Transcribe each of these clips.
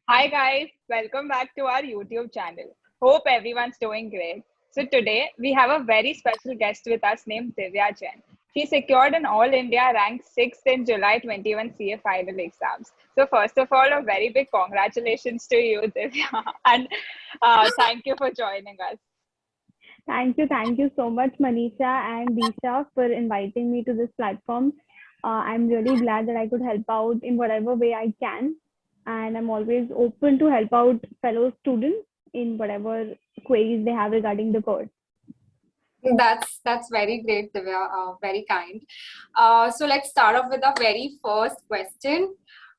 Hi guys, welcome back to our YouTube channel. Hope everyone's doing great. So today we have a very special guest with us named Divya Jain. She secured an All India rank 6th in July 21 CA final exams. So first of all, a very big congratulations to you, Divya, and thank you for joining us. Thank you so much, Manisha and Disha, for inviting me to this platform. I'm really glad that I could help out in whatever way I can, and I'm always open to help out fellow students in whatever queries they have regarding the course. That's very great, Divya. Very kind. So let's start off with the very first question.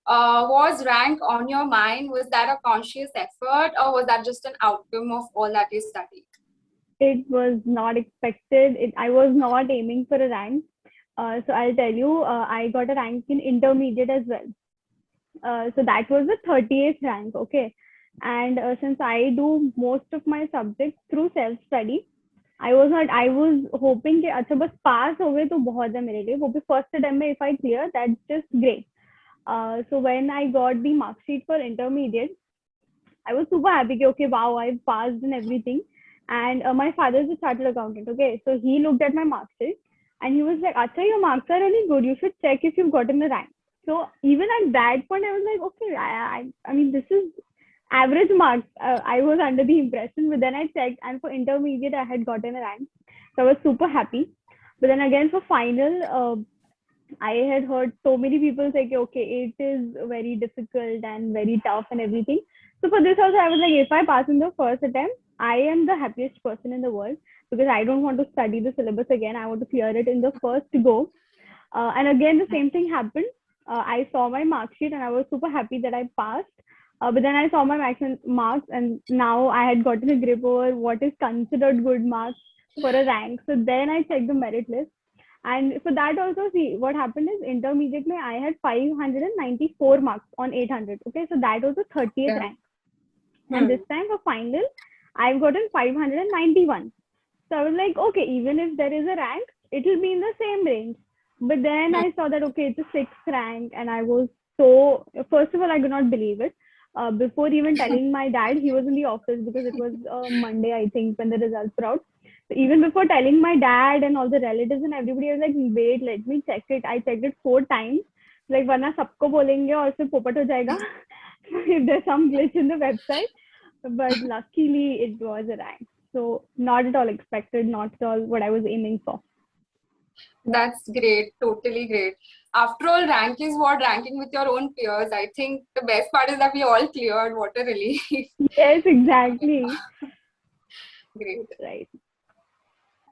Was rank on your mind? Was that a conscious effort, or was that just an outcome of all that you studied? It was not expected. I was not aiming for a rank. So I'll tell you, I got a rank in intermediate as well. So that was the 38th rank, okay. And since I do most of my subjects through self study, I was hoping कि अच्छा बस पास हो गए तो बहुत है मेरे लिए वो भी फर्स्ट अटेम्प्ट में if I clear that's just great. So when I got the mark sheet for intermediate, I was super happy कि okay wow I've passed and everything. And my father is a chartered accountant, okay, so he looked at my mark sheet and he was like, "Acha, your marks are really good. You should check if you've gotten a rank." So even at that point, I was like, okay, I mean, this is average marks. I was under the impression, but then I checked, and for intermediate, I had gotten a rank. So I was super happy. But then again, for final, I had heard so many people say, okay, it is very difficult and very tough and everything. So for this also, I was like, if I pass in the first attempt, I am the happiest person in the world because I don't want to study the syllabus again. I want to clear it in the first go. And again, the same thing happened. I saw my mark sheet and I was super happy that I passed. But then I saw my marks, and now I had gotten a grip over what is considered good marks for a rank. So then I checked the merit list. And for that also, see what happened is intermediate mein I had 594 marks on 800. Okay, so that was the 30th Yeah. rank. And this time for final, I've gotten 591. So I was like, okay, even if there is a rank, it will be in the same range. But then I saw that, okay, it's a sixth rank. And I was so, first of all, I could not believe it. Before even telling my dad, he was in the office because it was Monday, I think, when the results were out. So even before telling my dad and all the relatives and everybody, I was like, wait, let me check it. I checked it 4 times. Like, वरना सबको बोलेंगे और फिर पोपट हो जाएगा. If there's some glitch in the website. But luckily, it was a rank. So not at all expected, not at all what I was aiming for. That's great. Totally great. After all, rank is what ranking with your own peers. I think the best part is that we all cleared. What a relief. Yes, exactly. Great. Right.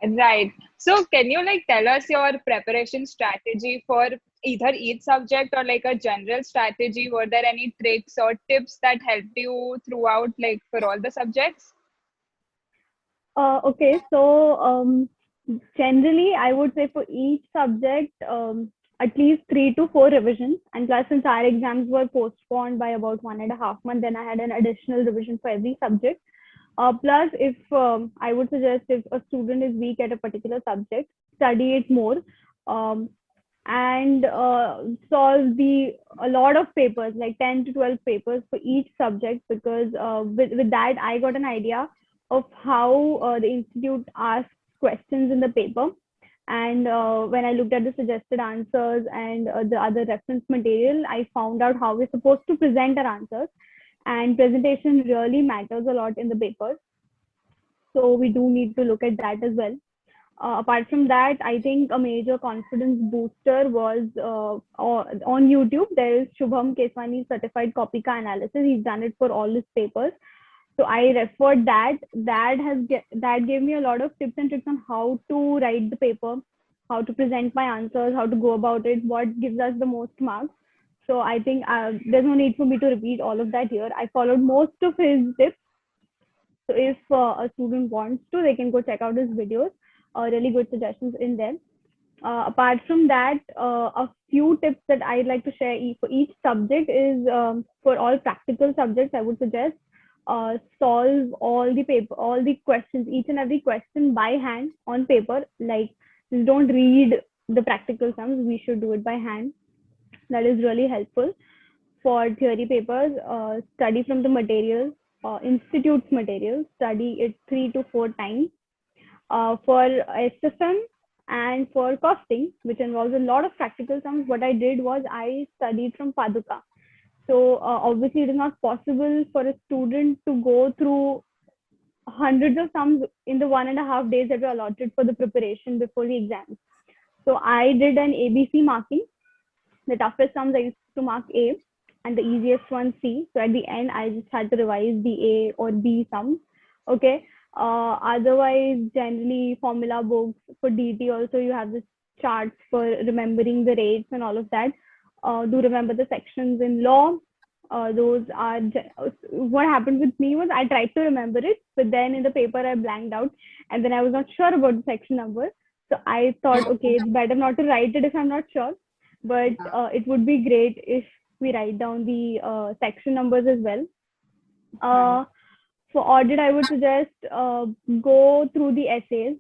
Right. So can you like tell us your preparation strategy for either each subject or like a general strategy? Were there any tricks or tips that helped you throughout like for all the subjects? Okay, so generally, I would say for each subject, at least 3 to 4 revisions. And plus, since our exams were postponed by about 1.5 months, then I had an additional revision for every subject. Plus, if I would suggest if a student is weak at a particular subject, study it more. Um, and solve the a lot of papers like 10 to 12 papers for each subject because with that I got an idea of how the institute asks questions in the paper. And when I looked at the suggested answers and the other reference material, I found out how we're supposed to present our answers. And presentation really matters a lot in the papers. So we do need to look at that as well. Apart from that, I think a major confidence booster was on YouTube. There is Shubham Keswani's certified Kopika analysis. He's done it for all his papers. So I referred that. That gave me a lot of tips and tricks on how to write the paper, how to present my answers, how to go about it, what gives us the most marks. So I think there's no need for me to repeat all of that here. I followed most of his tips. So if a student wants to, they can go check out his videos. Really good suggestions in there. Apart from that, a few tips that I'd like to share for each subject is for all practical subjects, I would suggest solve all the questions, each and every question by hand on paper. Like, don't read the practical sums. We should do it by hand. That is really helpful. for theory papers, study from the materials, institute's materials, study it 3 to 4 times. For SFM and for costing, which involves a lot of practical sums, what I did was I studied from Paduka. So obviously it is not possible for a student to go through hundreds of sums in the 1.5 days that were allotted for the preparation before the exams. So I did an ABC marking. The toughest sums I used to mark A and the easiest one C. So at the end, I just had to revise the A or B sums. Okay. Otherwise, generally formula books for DT also you have this charts for remembering the rates and all of that. Do remember the sections in law. Those are what happened with me was I tried to remember it, but then in the paper I blanked out, and then I was not sure about the section number. So I thought, okay, it's better not to write it if I'm not sure, but it would be great if we write down the section numbers as well. For audit, I would suggest go through the essays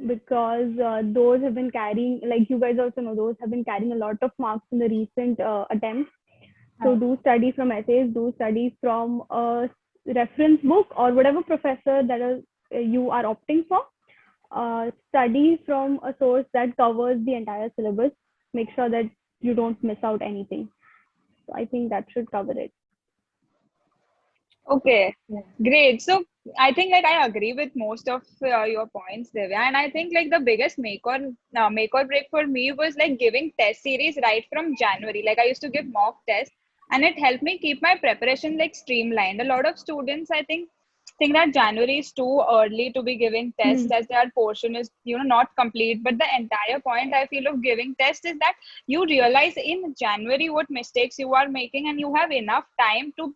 because those have been carrying, like you guys also know, those have been carrying a lot of marks in the recent attempts. So do study from essays, do study from a reference book or whatever professor that you are opting for. Study from a source that covers the entire syllabus. Make sure that you don't miss out anything. So I think that should cover it. Okay, great. So I think like I agree with most of your points, Divya, and I think like the biggest make or break for me was like giving test series right from January. Like I used to give mock tests, and it helped me keep my preparation like streamlined. A lot of students, I think that January is too early to be giving tests as their portion is not complete. But the entire point I feel of giving tests is that you realize in January what mistakes you are making, and you have enough time to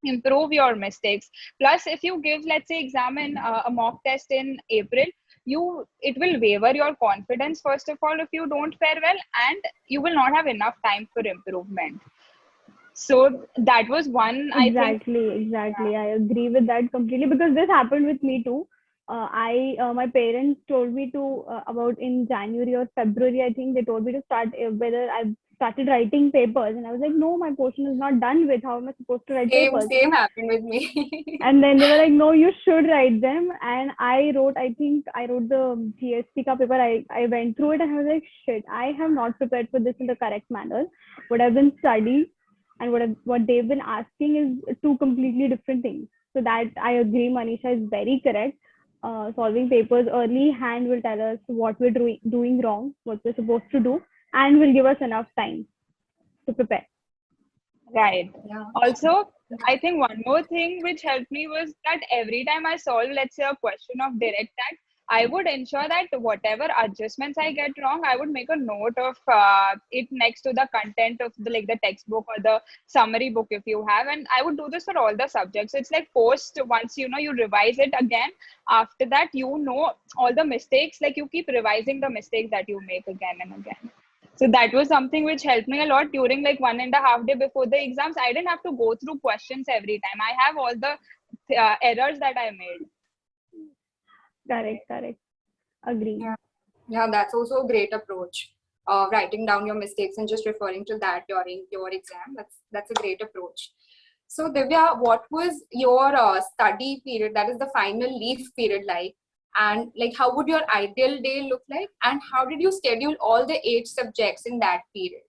improve your mistakes. Plus if you give, let's say, examine a mock test in April, it will waver your confidence first of all if you don't fare well, and you will not have enough time for improvement. So that was one, I think. Exactly. I agree with that completely because this happened with me too. My parents told me to about in January or February, I think they told me to start whether I started writing papers, and I was like, no, my portion is not done with. How am I supposed to write papers? Same happened with me. And then they were like, no, you should write them. And I wrote the GST ka paper. I went through it and I was like, shit, I have not prepared for this in the correct manner. What I've been studying and what they've been asking is two completely different things. So that I agree, Manisha is very correct. Solving papers early hand will tell us what we're doing wrong, what we're supposed to do, and will give us enough time to prepare. Right. Yeah. Also, I think one more thing which helped me was that every time I solve, let's say, a question of direct tax, I would ensure that whatever adjustments I get wrong, I would make a note of it next to the content of the textbook or the summary book if you have, and I would do this for all the subjects. So it's like post once you revise it again. After that, all the mistakes. Like you keep revising the mistakes that you make again and again. So that was something which helped me a lot during like 1.5 day before the exams. I didn't have to go through questions every time. I have all the errors that I made. Correct. Agree. Yeah, that's also a great approach. Writing down your mistakes and just referring to that during your exam. That's a great approach. So Divya, what was your study period, that is the final leave period, like? And like, how would your ideal day look like? And how did you schedule all the 8 subjects in that period?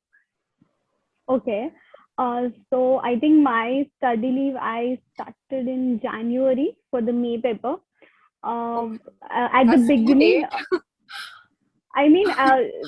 Okay. So I think my study leave, I started in January for the May paper. At the beginning, I mean,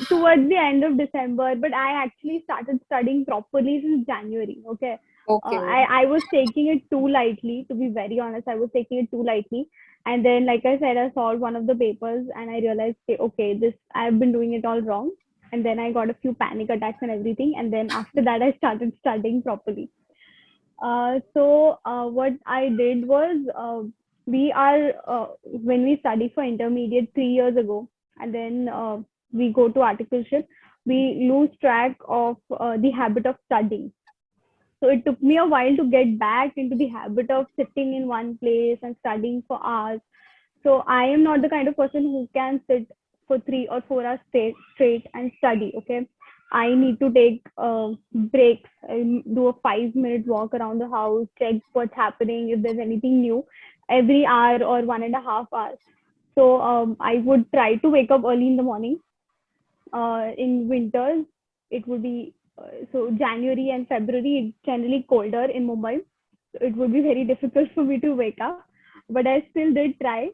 towards the end of December, but I actually started studying properly since January. Okay. I was taking it too lightly, to be very honest. I was taking it too lightly. And then, like I said, I solved one of the papers and I realized, okay, I've been doing it all wrong. And then I got a few panic attacks and everything. And then after that, I started studying properly. So what I did was, when we study for intermediate 3 years ago, and then we go to articleship, we lose track of the habit of studying. So it took me a while to get back into the habit of sitting in one place and studying for hours. So I am not the kind of person who can sit for 3 or 4 hours straight and study. Okay. I need to take breaks, do a 5 minute walk around the house, check what's happening, if there's anything new, every hour or 1.5 hours. So I would try to wake up early in the morning. In winters, it would be so January and February, it's generally colder in Mumbai. So it would be very difficult for me to wake up, but I still did try.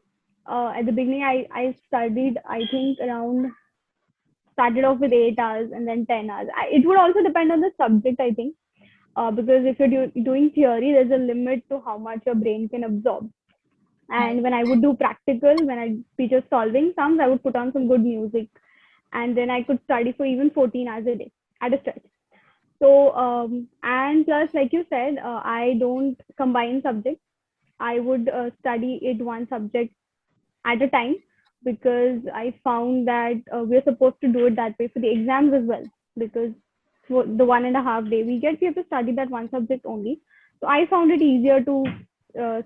At the beginning, I studied, I think, around started off with 8 hours and then 10 hours. It would also depend on the subject, I think, because if you're doing theory, there's a limit to how much your brain can absorb. And when I would do practical, when I be just solving sums, I would put on some good music, and then I could study for even 14 hours a day at a stretch. So, and plus, like you said, I don't combine subjects. I would study it one subject at a time because I found that we're supposed to do it that way for the exams as well. Because for the 1.5 day we have to study that one subject only. So I found it easier to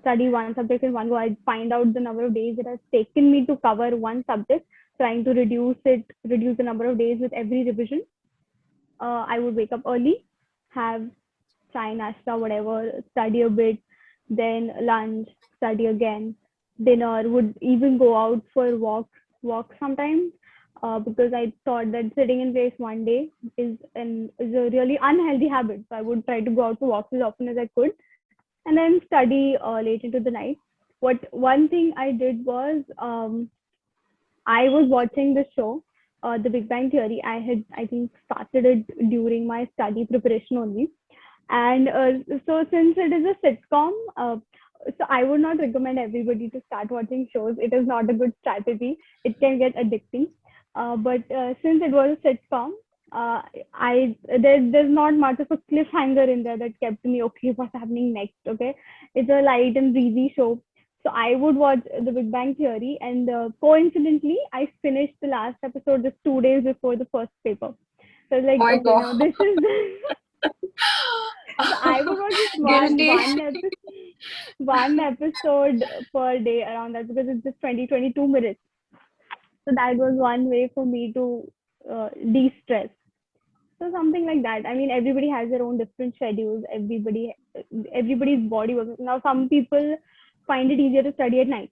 study one subject in one go. I'd find out the number of days it has taken me to cover one subject, trying to reduce the number of days with every revision. I would wake up early, have chai, nashta, whatever, study a bit, then lunch, study again, dinner, would even go out for walk sometimes, because I thought that sitting in place one day is a really unhealthy habit. So I would try to go out for walks as often as I could, and then study late into the night. What one thing I did was I was watching the show, The Big Bang Theory. I think, started it during my study preparation only. And so, since it is a sitcom, so I would not recommend everybody to start watching shows. It is not a good strategy. It can get addicting. But since it was a sitcom, there's not much of a cliffhanger in there that kept me okay. What's happening next? Okay, it's a light and breezy show. So I would watch The Big Bang Theory, and coincidentally, I finished the last episode just 2 days before the first paper. So I was like, Oh my okay, God. now this is so I would watch just Guilty. one episode per day around that, because it's just 22 minutes. So that was one way for me to de-stress. So something like that. I mean, everybody has their own different schedules. Everybody's body works. Now, some people find it easier to study at night,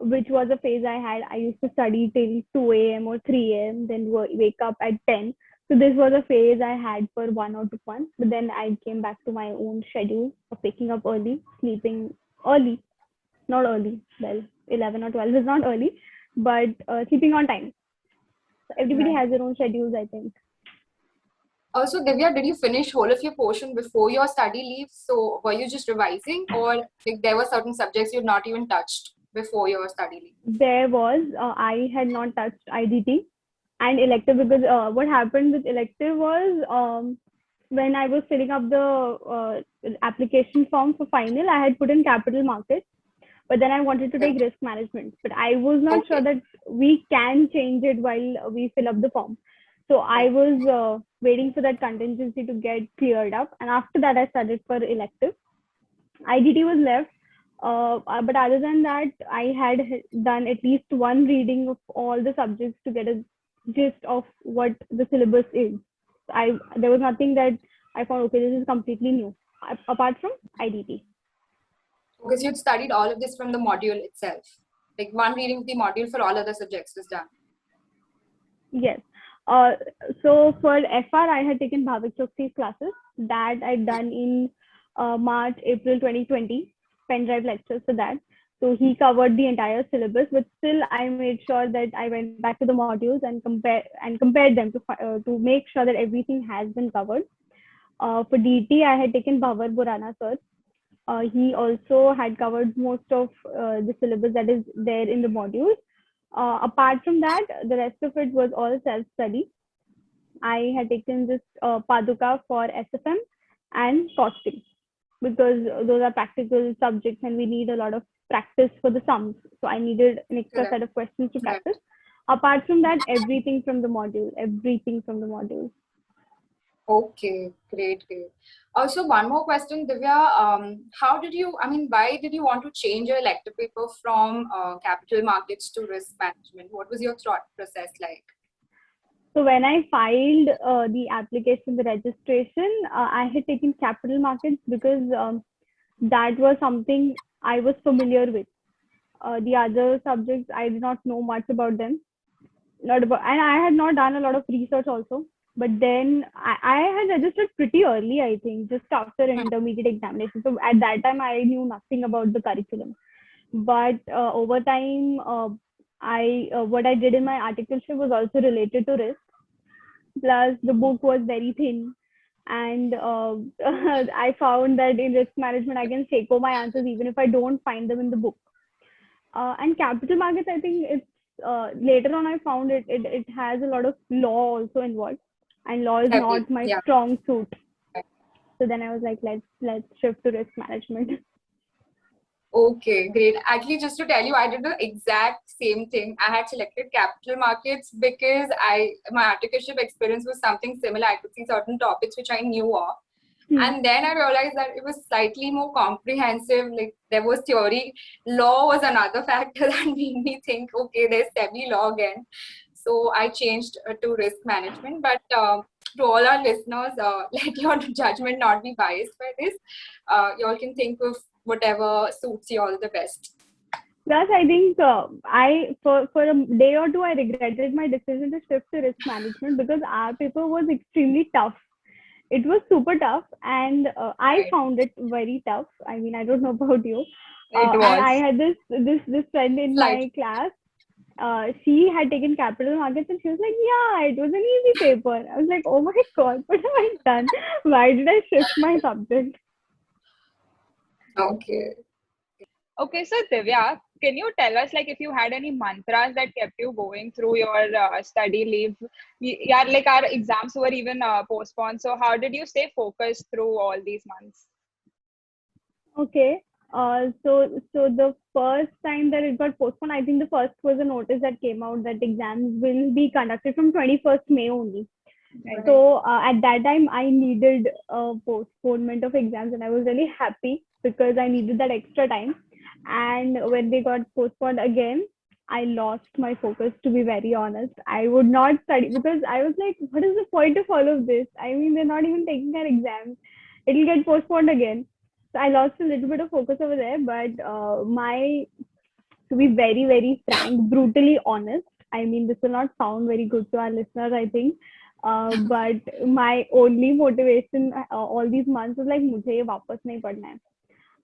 which was a phase I had. I used to study till 2 a.m. or 3 a.m., then wake up at 10. So this was a phase I had for 1 or 2 months. But then I came back to my own schedule of waking up early, sleeping early, not early. Well, 11 or 12 is not early, but sleeping on time. So everybody Right. has their own schedules, I think. Also, Divya, did you finish whole of your portion before your study leave? So were you just revising, or like there were certain subjects you'd not even touched before your study leave? There was, I had not touched IDT and elective, because what happened with elective was, when I was filling up the application form for final, I had put in capital markets, but then I wanted to take Right. risk management. But I was not sure Okay. that we can change it while we fill up the form. So I Right. was waiting for that contingency to get cleared up. And after that, I studied for elective. IDT was left. But other than that, I had done at least one reading of all the subjects to get a gist of what the syllabus is. There was nothing that I found, okay, this is completely new, apart from IDT. Because you'd studied all of this from the module itself. Like one reading of the module for all other subjects was done. Yes. Uh, so for FR, I had taken Bhavik Choksi's classes that I'd done in March, April 2020, pen drive lectures for that. So he covered the entire syllabus, but still I made sure that I went back to the modules and compared them to make sure that everything has been covered. For DT, I had taken Bhavar Burana sir. He also had covered most of the syllabus that is there in the modules. Apart from that, the rest of it was all self-study. I had taken just Paduka for SFM and costing, because those are practical subjects and we need a lot of practice for the sums. So I needed an extra Correct. set of questions to Right. practice. Apart from that, everything from the module. Okay, great. Also, one more question, Divya. Why did you want to change your elective paper from capital markets to risk management? What was your thought process like? So when I filed the application, the registration, I had taken capital markets because that was something I was familiar with. The other subjects, I did not know much about them. Not about, and I had not done a lot of research also. But then I had registered pretty early, I think, just after intermediate examination. So at that time, I knew nothing about the curriculum. But over time, I what I did in my articleship was also related to risk. Plus, the book was very thin, and I found that in risk management, I can take my answers even if I don't find them in the book. And capital markets, I think it's later on I found it has a lot of law also involved, and law is Heavy. not my Yeah. strong suit. So then I was like, let's shift to risk management. Okay, great. Actually, just to tell you, I did the exact same thing. I had selected capital markets because my articleship experience was something similar. I could see certain topics which I knew of. And then I realized that it was slightly more comprehensive. Like there was theory. Law was another factor that made me think, okay, there's semi-law again. So I changed to risk management. But to all our listeners, let your judgment not be biased by this. You all can think of whatever suits you all the best. Plus, I think I for a day or two I regretted my decision to shift to risk management because our paper was extremely tough. It was super tough, and I Right. found it very tough. I mean, I don't know about you. It And I was. had this friend in Slightly. my class. She had taken capital markets, and she was like, "Yeah, it was an easy paper." I was like, "Oh my god, what have I done? Why did I shift my subject?" Okay. Okay, so Divya, can you tell us like if you had any mantras that kept you going through your study leave? Yeah, like our exams were even postponed. So how did you stay focused through all these months? Okay. So the first time that it got postponed, I think the first was a notice that came out that exams will be conducted from 21st May only. Right. So at that time, I needed a postponement of exams, and I was really happy because I needed that extra time. And when they got postponed again, I lost my focus. To be very honest, I would not study because I was like, "What is the point of all of this? I mean, they're not even taking our exams. It'll get postponed again." So I lost a little bit of focus over there. But my to be very, very frank, brutally honest. I mean, this will not sound very good to our listeners, I think. But my only motivation all these months was like, मुझे ये वापस नहीं पढ़ना है.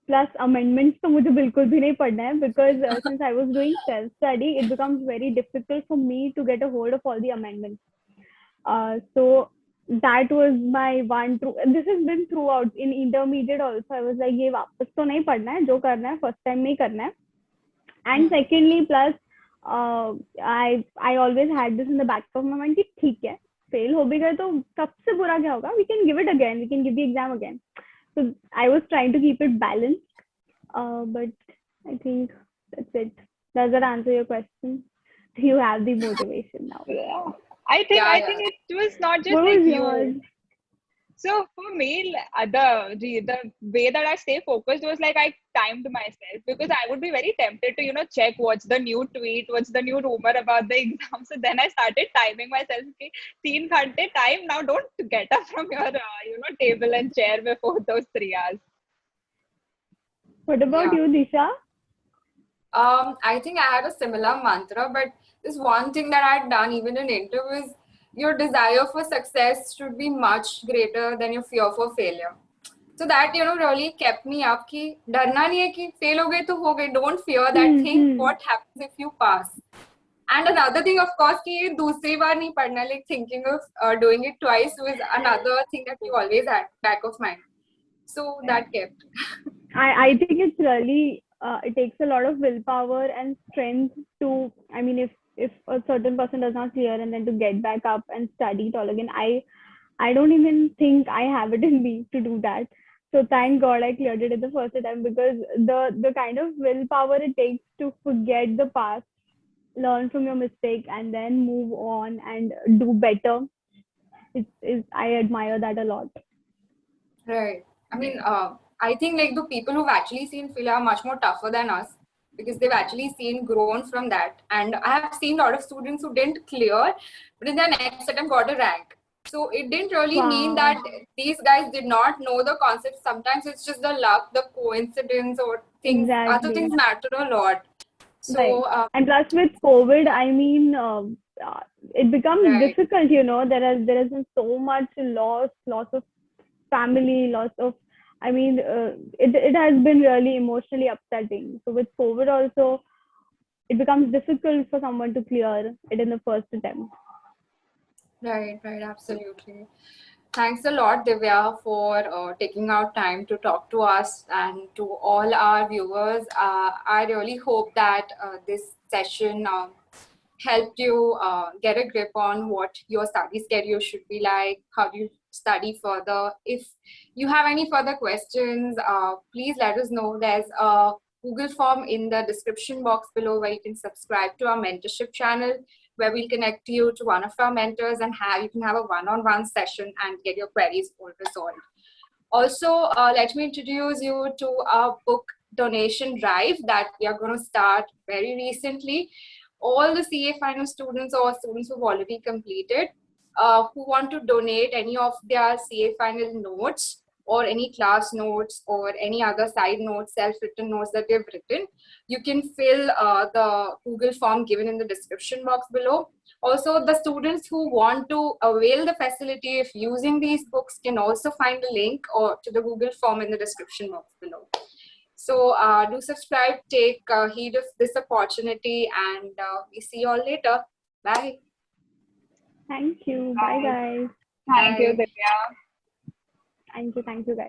Plus amendments तो मुझे बिल्कुल भी नहीं पढ़ना है because since I was doing self study, it becomes very difficult for me to get a hold of all the amendments. So that was my one true. This has been throughout in intermediate also. I was like, ये वापस तो नहीं पढ़ना है, जो करना है first time में ही करना है. And secondly, plus I always had this in the back of my mind कि ठीक है, fail हो भी गए तो सबसे बुरा क्या होगा? We can give it again. We can give the exam again. So I was trying to keep it balanced. But I think that's it. Does that answer your question? You have the motivation now. Yeah. I think it was not just What like was you. yours? So for me, the way that I stay focused was like I timed myself because I would be very tempted to check what's the new tweet, what's the new rumor about the exam. So then I started timing myself. Okay, 3 घंटे time now. Don't get up from your table and chair before those 3 hours. What about Yeah. you, Disha? I think I had a similar mantra, but this one thing that I had done even in interviews, your desire for success should be much greater than your fear for failure. So that really kept me up. कि डरना नहीं है कि fail हो गए तो हो गए. Don't fear that. Think what happens if you pass. And another thing, of course, कि ये दूसरी बार नहीं पढ़ना. Like thinking of doing it twice was another thing that you always had back of mind. So that kept. I think it's really it takes a lot of willpower and strength to. I mean, if a certain person does not clear and then to get back up and study it all again, I don't even think I have it in me to do that. So thank God I cleared it at the first time because the kind of willpower it takes to forget the past, learn from your mistake, and then move on and do better. Is I admire that a lot. Right. I mean, I think like the people who've actually seen failure are much more tougher than us. because they've actually seen grown from that. And I have seen a lot of students who didn't clear, but in their next attempt got a rank. So it didn't really mean Wow. that these guys did not know the concept. Sometimes it's just the luck, the coincidence, or things, other Exactly. things matter a lot. Right. So, And plus with COVID, I mean, it becomes right, difficult, there has been so much loss of family, loss of, I mean, it has been really emotionally upsetting. So with COVID also, it becomes difficult for someone to clear it in the first attempt. right, absolutely. Thanks a lot, Divya, for taking out time to talk to us and to all our viewers. I really hope that this session helped you get a grip on what your study schedule should be like, how do you study further. If you have any further questions, please let us know. There's a Google form in the description box below where you can subscribe to our mentorship channel, where we'll connect you to one of our mentors and you can have a one-on-one session and get your queries all resolved. Also, let me introduce you to our book donation drive that we are going to start very recently. All the CA final students or students who've already completed who want to donate any of their CA final notes or any class notes or any other side notes, self-written notes that they've written, you can fill the Google form given in the description box below. Also, the students who want to avail the facility of using these books can also find a link or to the Google form in the description box below. So do subscribe, take heed of this opportunity, and we see you all later. Bye. Thank you. Bye, guys. Thank you, Bye. Divya. Thank you, guys.